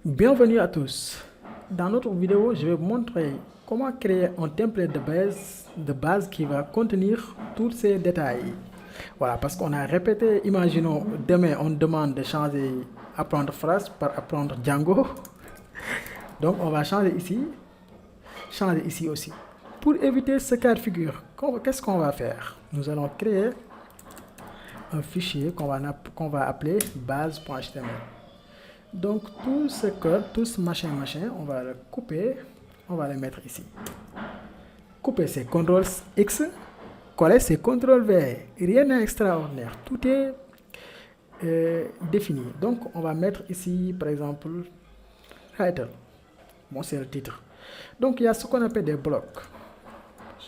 Bienvenue à tous. Dans notre vidéo, je vais vous montrer comment créer un template de base qui va contenir tous ces détails. Voilà, parce qu'on a répété, imaginons demain on demande de changer apprendre phrase par apprendre Django. Donc on va changer ici aussi. Pour éviter ce cas de figure, qu'est-ce qu'on va faire? Nous allons créer un fichier qu'on va appeler base.html. Donc tout ce code, tout ce machin, on va le couper, on va le mettre ici. Couper c'est CTRL X, coller c'est CTRL V. Rien n'est extraordinaire, tout est défini. Donc on va mettre ici par exemple title. Bon, c'est le titre. Donc il y a ce qu'on appelle des blocs.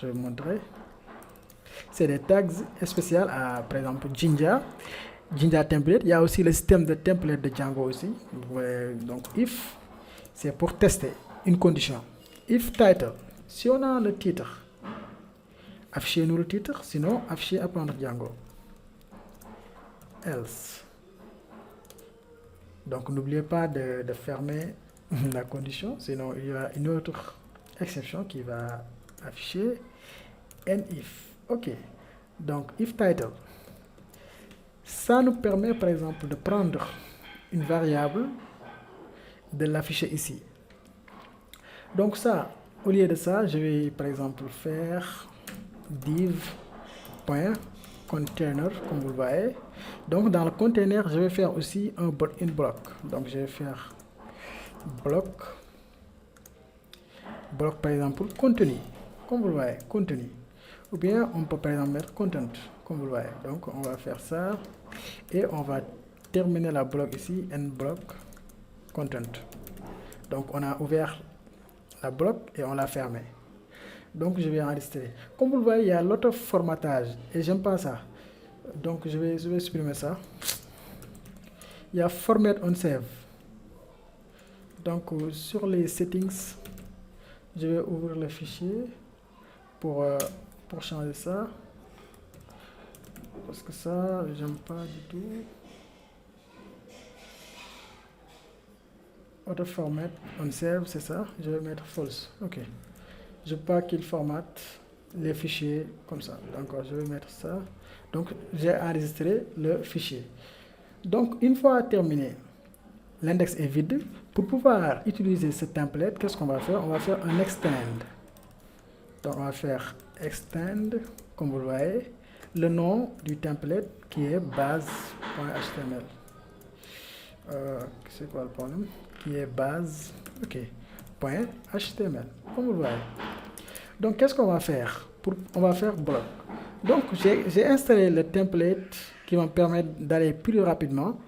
Je vais vous montrer. C'est des tags spéciaux à par exemple Jinja template. Il y a aussi le système de template de Django aussi. Donc if, c'est pour tester une condition. If title, si on a le titre, affichez-nous le titre, sinon affichez apprendre Django. Else. Donc n'oubliez pas de fermer la condition, sinon il y aura une autre exception qui va afficher and if. Ok. Donc if title. Ça nous permet par exemple de prendre une variable, de l'afficher ici. Donc ça, au lieu de ça, je vais par exemple faire div.container, comme vous le voyez. Donc dans le container, je vais faire aussi une bloc. Donc je vais faire bloc par exemple contenu, comme vous le voyez, contenu. Ou bien on peut par exemple mettre content, comme vous le voyez. Donc on va faire ça et on va terminer la bloc ici, end bloc content. Donc on a ouvert la bloc et on l'a fermé. Donc je vais enregistrer. Comme vous le voyez, il y a l'auto-formatage et j'aime pas ça. Donc je vais supprimer ça. Il y a format on save. Donc sur les settings, je vais ouvrir le fichier pour changer ça. Parce que ça, j'aime pas du tout. Auto format on save, c'est ça. Je vais mettre false. Ok. Je veux pas qu'il formate les fichiers comme ça. Donc je vais mettre ça. Donc j'ai enregistré le fichier. Donc une fois terminé, l'index est vide. Pour pouvoir utiliser ce template, qu'est-ce qu'on va faire? On va faire un extend. Donc on va faire extend, comme vous le voyez, le nom du template qui est base.html. C'est quoi le problème? Qui est base, ok, .html, comme vous le voyez. Donc qu'est-ce qu'on va faire? On va faire bloc. Donc j'ai installé le template qui va me permettre d'aller plus rapidement.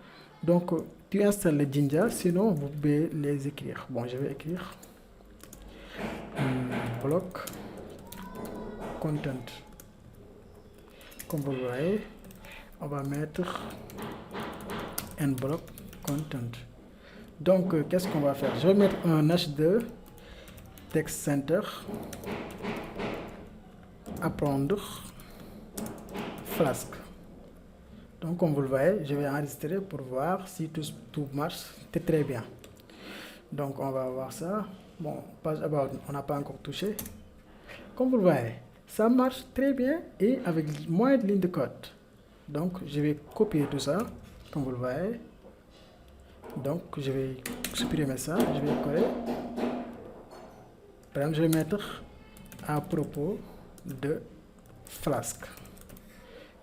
Donc tu installes le Jinja, sinon vous pouvez les écrire. Bon, je vais écrire bloc content. Comme vous le voyez, on va mettre un bloc content. Donc qu'est-ce qu'on va faire? Je vais mettre un H2 text center apprendre Flask. Donc comme vous le voyez, je vais enregistrer pour voir si tout marche très bien. Donc on va voir ça. Bon, page about, on n'a pas encore touché. Comme vous le voyez, ça marche très bien et avec moins de lignes de code. Donc je vais copier tout ça, comme vous le voyez. Donc je vais supprimer ça, je vais coller. Par exemple, je vais mettre à propos de Flask.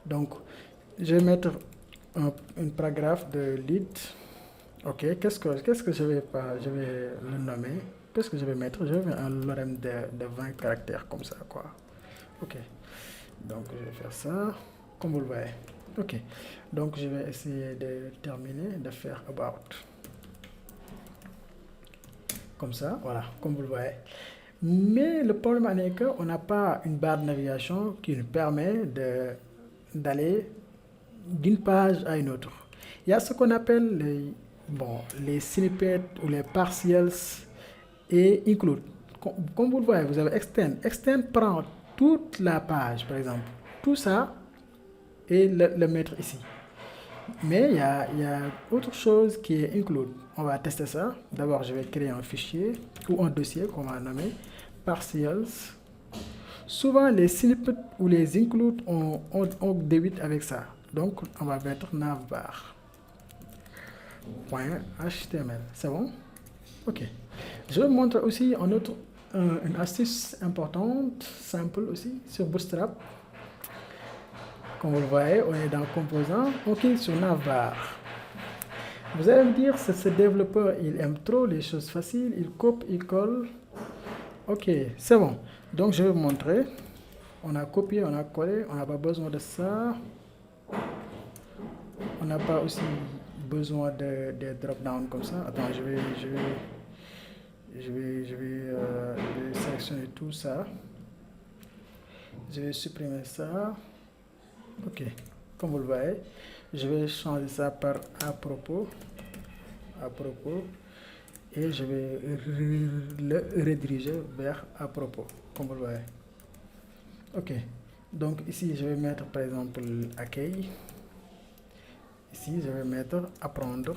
Donc je vais mettre un paragraphe de lead. Ok, qu'est-ce que je vais le nommer? Qu'est-ce que je vais mettre? Je vais mettre un lorem de 20 caractères comme ça, quoi. Ok, donc je vais faire ça, comme vous le voyez. Ok, donc je vais essayer de terminer, de faire about. Comme ça, voilà, comme vous le voyez. Mais le problème est qu'on n'a pas une barre de navigation qui nous permet d'aller d'une page à une autre. Il y a ce qu'on appelle les snippets ou les partials et include. Comme vous le voyez, vous avez extend. Extend prend toute la page, par exemple. Tout ça et le mettre ici. Mais il y a autre chose qui est include. On va tester ça. D'abord, je vais créer un fichier ou un dossier qu'on va nommer partials. Souvent, les snippets ou les includes, on débute avec ça. Donc, on va mettre navbar.html. C'est bon? Ok. Je vais vous montrer aussi une astuce importante, simple aussi, sur Bootstrap. Comme vous le voyez, on est dans Composant, on clique sur Navbar. Vous allez me dire, ce développeur, il aime trop les choses faciles, il copie, il colle. Ok, c'est bon. Donc, je vais vous montrer. On a copié, on a collé, on n'a pas besoin de ça. On n'a pas aussi besoin de drop-down comme ça. Attends, je vais sélectionner tout ça. Je vais supprimer ça. Ok, comme vous le voyez, je vais changer ça par à propos, et je vais le rediriger vers à propos, comme vous le voyez. Ok, donc ici je vais mettre par exemple accueil. Ici je vais mettre apprendre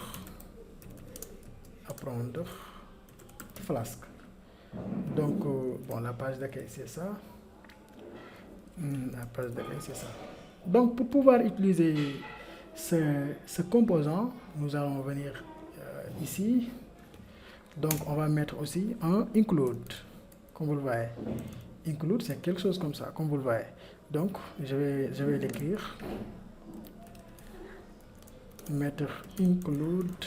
Flask. Donc bon, la page d'accueil c'est ça. La page d'accueil c'est ça. Donc pour pouvoir utiliser ce composant, nous allons venir ici. Donc on va mettre aussi un include, comme vous le voyez. Include, c'est quelque chose comme ça, comme vous le voyez. Donc je vais l'écrire. Mettre include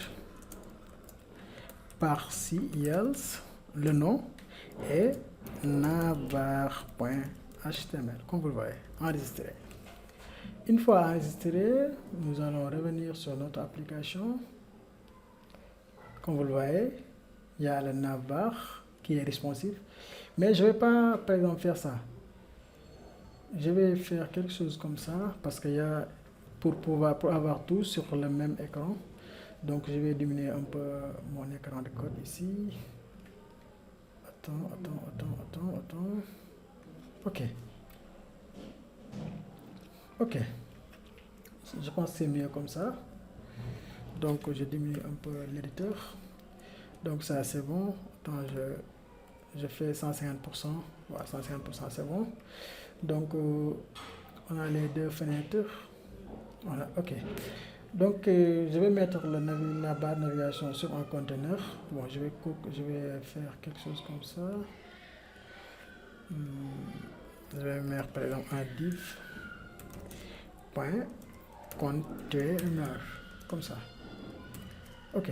partials, le nom, et navbar.html, comme vous le voyez. Enregistrer. Une fois enregistré, nous allons revenir sur notre application. Comme vous le voyez, il y a le navbar qui est responsive. Mais je ne vais pas, par exemple, faire ça. Je vais faire quelque chose comme ça, parce qu'il y a, pour avoir tout sur le même écran. Donc, je vais diminuer un peu mon écran de code ici. Attends. Ok. Je pense que c'est mieux comme ça. Donc, je diminue un peu l'éditeur. Donc, ça, c'est bon. Attends, je fais 150%. Voilà, 150%, c'est bon. Donc, on a les deux fenêtres. Voilà, ok. Donc, je vais mettre la barre de navigation sur un conteneur. Bon, je vais faire quelque chose comme ça. Je vais mettre par exemple un div point container, comme ça. Ok.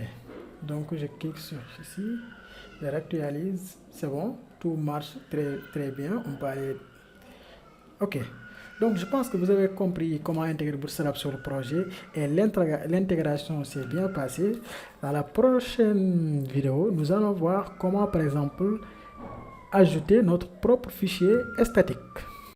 Donc, je clique sur ici. Je réactualise. C'est bon. Tout marche très bien. On peut aller. Ok. Donc, je pense que vous avez compris comment intégrer Bootstrap sur le projet et l'intégration s'est bien passée. Dans la prochaine vidéo, nous allons voir comment, par exemple, ajouter notre propre fichier statique.